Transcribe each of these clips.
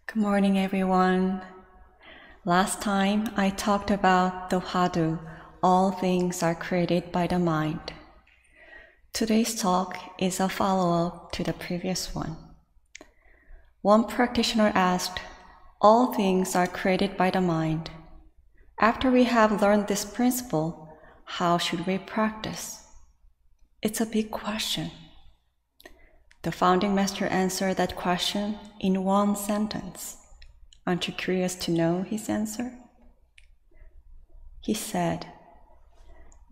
Good morning, everyone. Last time I talked about the Hadu, all things are created by the mind. Today's talk is a follow-up to the previous one. One practitioner asked, all things are created by the mind. After we have learned this principle, how should we practice? It's a big question. The founding master answered that question in one sentence. Aren't you curious to know his answer? He said,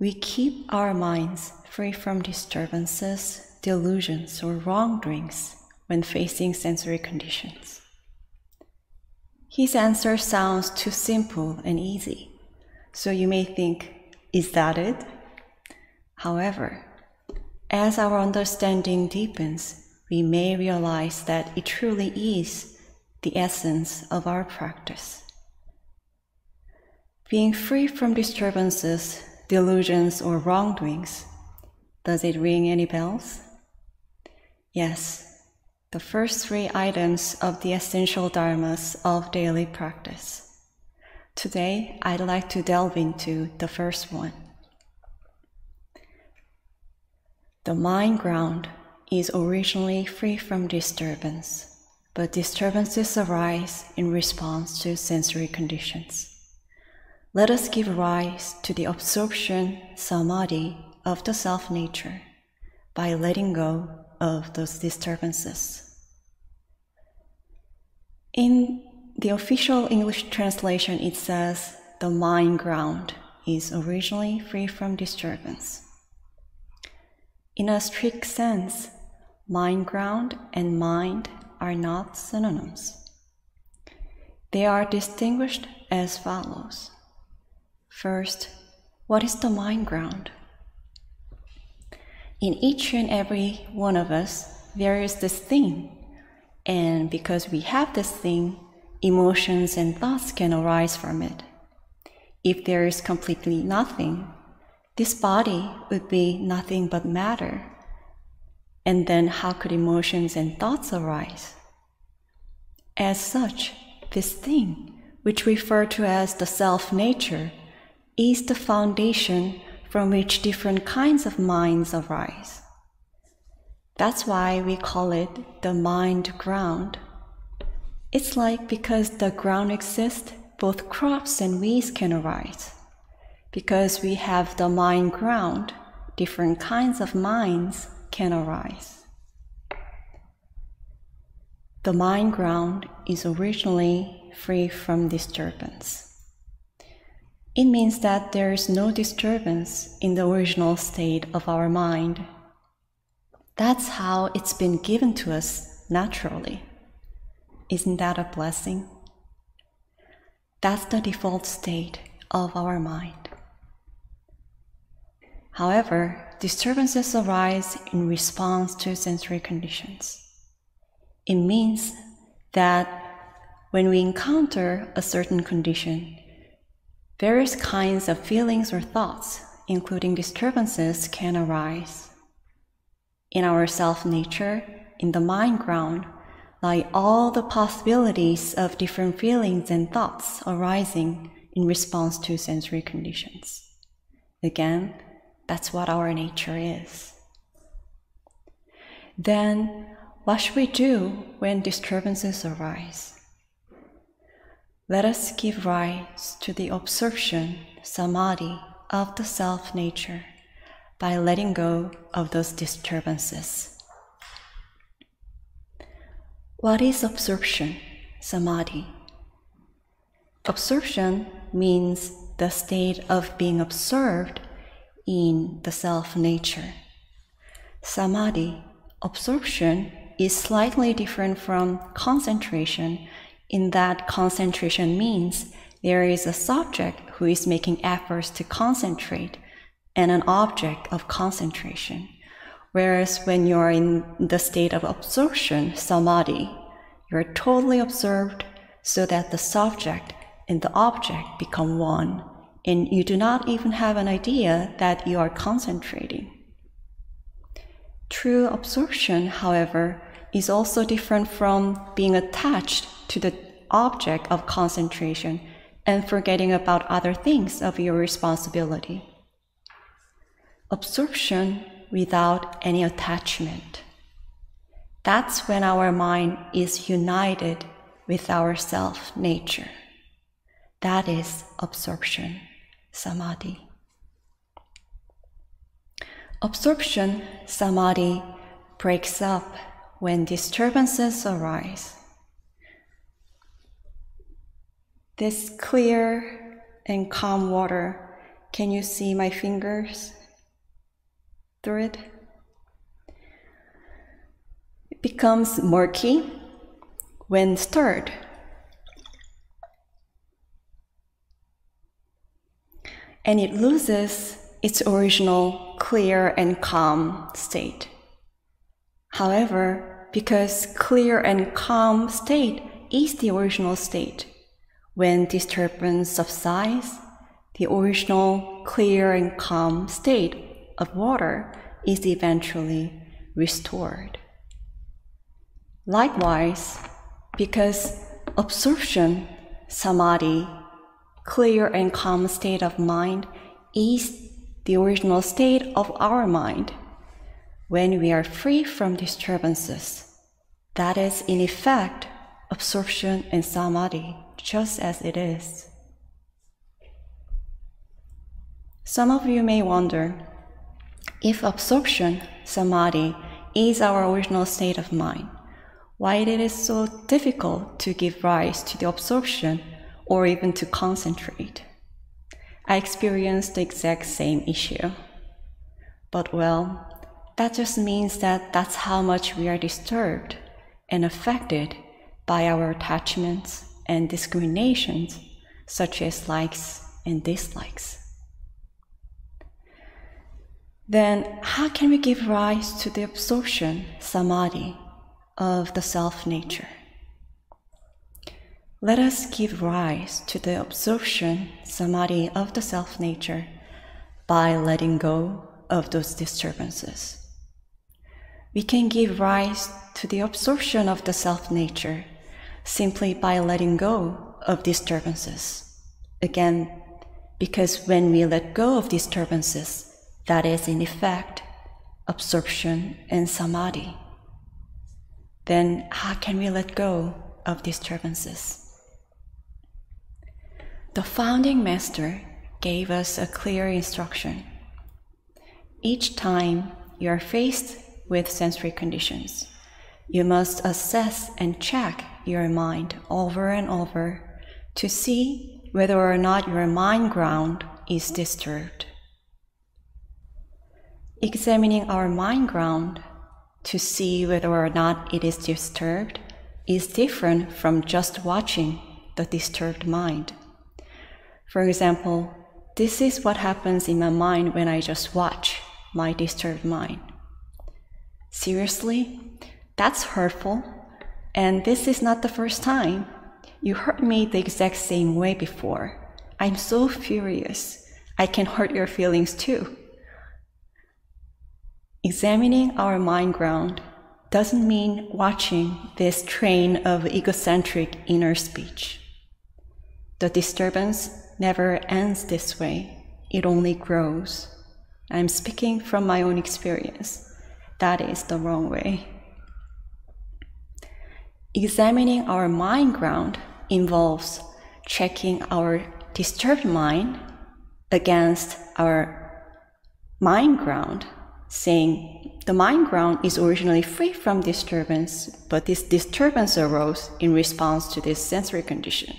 we keep our minds free from disturbances, delusions, or wrongdoings when facing sensory conditions. His answer sounds too simple and easy, so you may think, is that it? However, as our understanding deepens, we may realize that it truly is the essence of our practice. Being free from disturbances, delusions, or wrongdoings, does it ring any bells? Yes, the first three items of the essential dharmas of daily practice. Today, I'd like to delve into the first one. The mind ground is originally free from disturbance, but disturbances arise in response to sensory conditions. Let us give rise to the absorption, Samādhi, of the self-nature by letting go of those disturbances. In the official English translation, it says, the mind ground is originally free from disturbance. In a strict sense, mind ground and mind are not synonyms. They are distinguished as follows. First, what is the mind ground? In each and every one of us, there is this thing, and because we have this thing, emotions and thoughts can arise from it. If there is completely nothing, this body would be nothing but matter. And then how could emotions and thoughts arise? As such, this thing, which we refer to as the self-nature, is the foundation from which different kinds of minds arise. That's why we call it the mind ground. It's like because the ground exists, both crops and weeds can arise. Because we have the mind ground, different kinds of minds can arise. The mind ground is originally free from disturbance. It means that there is no disturbance in the original state of our mind. That's how it's been given to us naturally. Isn't that a blessing? That's the default state of our mind. However, disturbances arise in response to sensory conditions. It means that when we encounter a certain condition, various kinds of feelings or thoughts, including disturbances, can arise. In our self-nature, in the mind ground, lie all the possibilities of different feelings and thoughts arising in response to sensory conditions. Again, that's what our nature is. Then, what should we do when disturbances arise? Let us give rise to the absorption, Samādhi, of the self-nature by letting go of those disturbances. What is absorption, Samādhi? Absorption means the state of being observed in the self-nature. Samādhi, absorption, is slightly different from concentration in that concentration means there is a subject who is making efforts to concentrate and an object of concentration. Whereas when you're in the state of absorption, Samādhi, you're totally absorbed so that the subject and the object become one, and you do not even have an idea that you are concentrating. True absorption, however, is also different from being attached to the object of concentration and forgetting about other things of your responsibility. Absorption without any attachment. That's when our mind is united with our self-nature. That is absorption, Samādhi. Absorption, Samādhi, breaks up when disturbances arise. This clear and calm water, can you see my fingers through it? It becomes murky when stirred. And it loses its original clear and calm state. However, because clear and calm state is the original state, when disturbance subsides, the original clear and calm state of water is eventually restored. Likewise, because absorption, Samādhi, clear and calm state of mind, is the original state of our mind, when we are free from disturbances, that is, in effect, absorption and Samādhi, just as it is. Some of you may wonder, if absorption, Samādhi, is our original state of mind, why it is so difficult to give rise to the absorption or even to concentrate. I experienced the exact same issue. But well, that just means that that's how much we are disturbed and affected by our attachments and discriminations, such as likes and dislikes. Then how can we give rise to the absorption, Samādhi, of the self-nature? Let us give rise to the absorption, Samādhi, of the self-nature by letting go of those disturbances. We can give rise to the absorption of the self-nature simply by letting go of disturbances. Again, because when we let go of disturbances, that is in effect absorption and Samādhi. Then how can we let go of disturbances? The founding master gave us a clear instruction. Each time you are faced with sensory conditions, you must assess and check your mind over and over to see whether or not your mind ground is disturbed. Examining our mind ground to see whether or not it is disturbed is different from just watching the disturbed mind. For example, this is what happens in my mind when I just watch my disturbed mind. Seriously? That's hurtful, and this is not the first time. You hurt me the exact same way before. I'm so furious. I can hurt your feelings too. Examining our mind ground doesn't mean watching this train of egocentric inner speech. The disturbance never ends this way. It only grows. I'm speaking from my own experience. That is the wrong way. Examining our mind ground involves checking our disturbed mind against our mind ground, saying the mind ground is originally free from disturbance, but this disturbance arose in response to this sensory condition.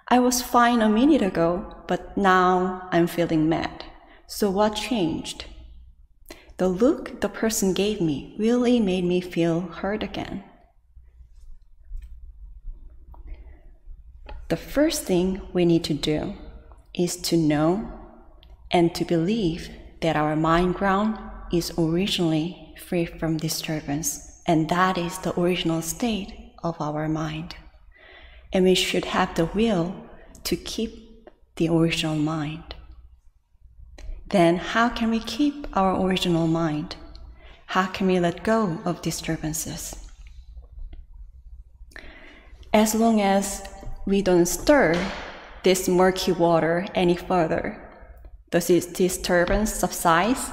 I was fine a minute ago, but now I'm feeling mad. So what changed? The look the person gave me really made me feel hurt again. The first thing we need to do is to know and to believe that our mind ground is originally free from disturbance, and that is the original state of our mind. And we should have the will to keep the original mind. Then how can we keep our original mind? How can we let go of disturbances? as long as we don't stir this murky water any further, the disturbance subsides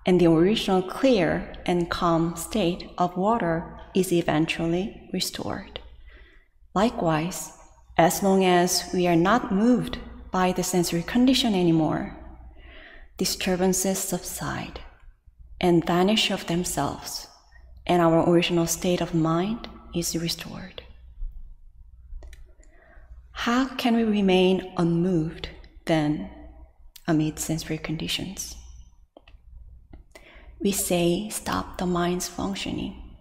and the original clear and calm state of water is eventually restored. Likewise, as long as we are not moved by the sensory condition anymore, disturbances subside and vanish of themselves, and our original state of mind is restored. How can we remain unmoved then amid sensory conditions? We say stop the mind's functioning.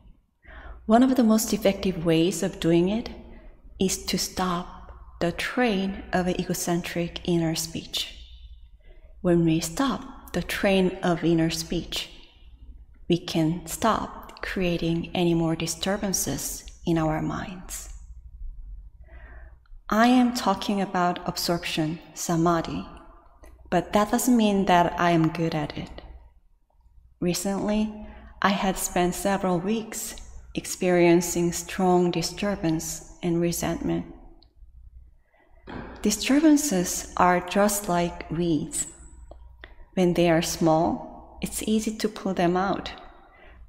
One of the most effective ways of doing it is to stop the train of egocentric inner speech. When we stop the train of inner speech, we can stop creating any more disturbances in our minds. I am talking about absorption, Samādhi, but that doesn't mean that I am good at it. Recently, I had spent several weeks experiencing strong disturbance and resentment. Disturbances are just like weeds. When they are small, it's easy to pull them out,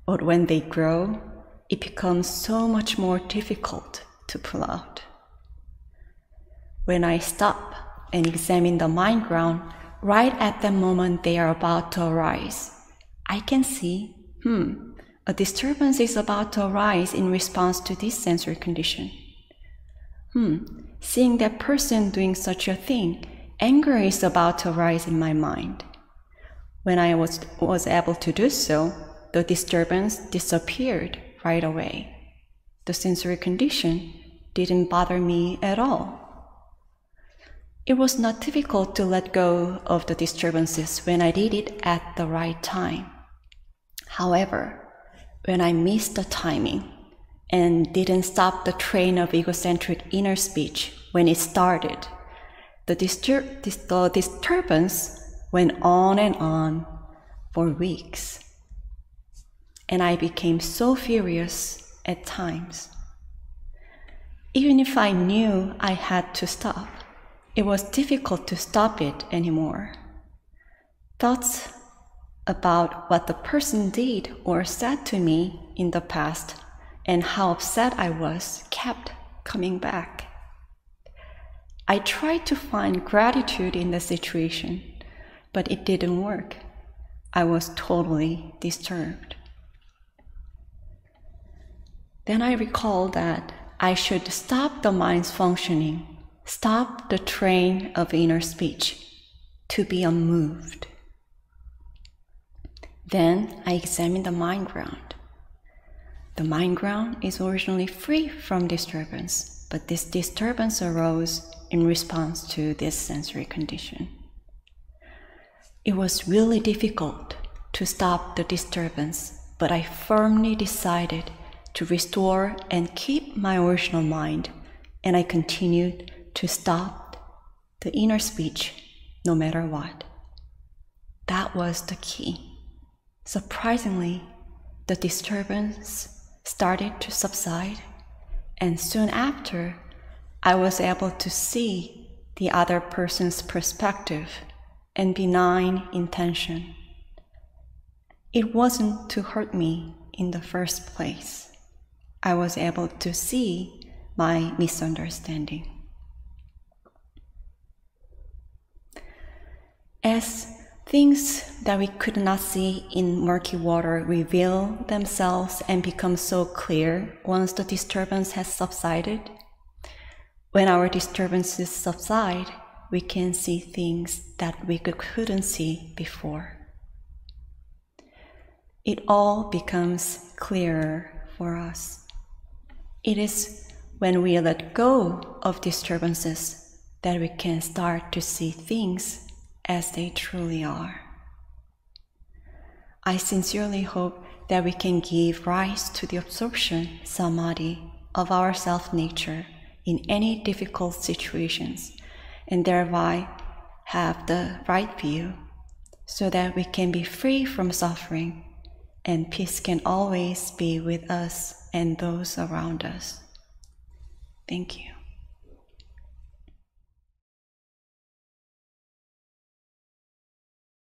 but when they grow, it becomes so much more difficult to pull out. When I stop and examine the mind ground right at the moment they are about to arise, I can see, a disturbance is about to arise in response to this sensory condition. Seeing that person doing such a thing, anger is about to arise in my mind. When I was able to do so, the disturbance disappeared right away. The sensory condition didn't bother me at all. It was not difficult to let go of the disturbances when I did it at the right time. However, when I missed the timing and didn't stop the train of egocentric inner speech when it started, the disturbance went on and on for weeks. And I became so furious at times. Even if I knew I had to stop, it was difficult to stop it anymore. Thoughts about what the person did or said to me in the past and how upset I was kept coming back. I tried to find gratitude in the situation, but it didn't work. I was totally disturbed. Then I recalled that I should stop the mind's functioning, stop the train of inner speech, to be unmoved. Then I examined the mind ground. The mind ground is originally free from disturbance, but this disturbance arose in response to this sensory condition. It was really difficult to stop the disturbance, but I firmly decided to restore and keep my original mind, and I continued to stop the inner speech no matter what. That was the key. Surprisingly, the disturbance started to subside, and soon after, I was able to see the other person's perspective and benign intention. It wasn't to hurt me in the first place. I was able to see my misunderstanding. As things that we could not see in murky water reveal themselves and become so clear once the disturbance has subsided, when our disturbances subside, we can see things that we couldn't see before. It all becomes clearer for us. It is when we let go of disturbances that we can start to see things as they truly are. I sincerely hope that we can give rise to the absorption, Samādhi, of our self-nature in any difficult situations, and thereby have the right view, so that we can be free from suffering, and peace can always be with us and those around us. Thank you.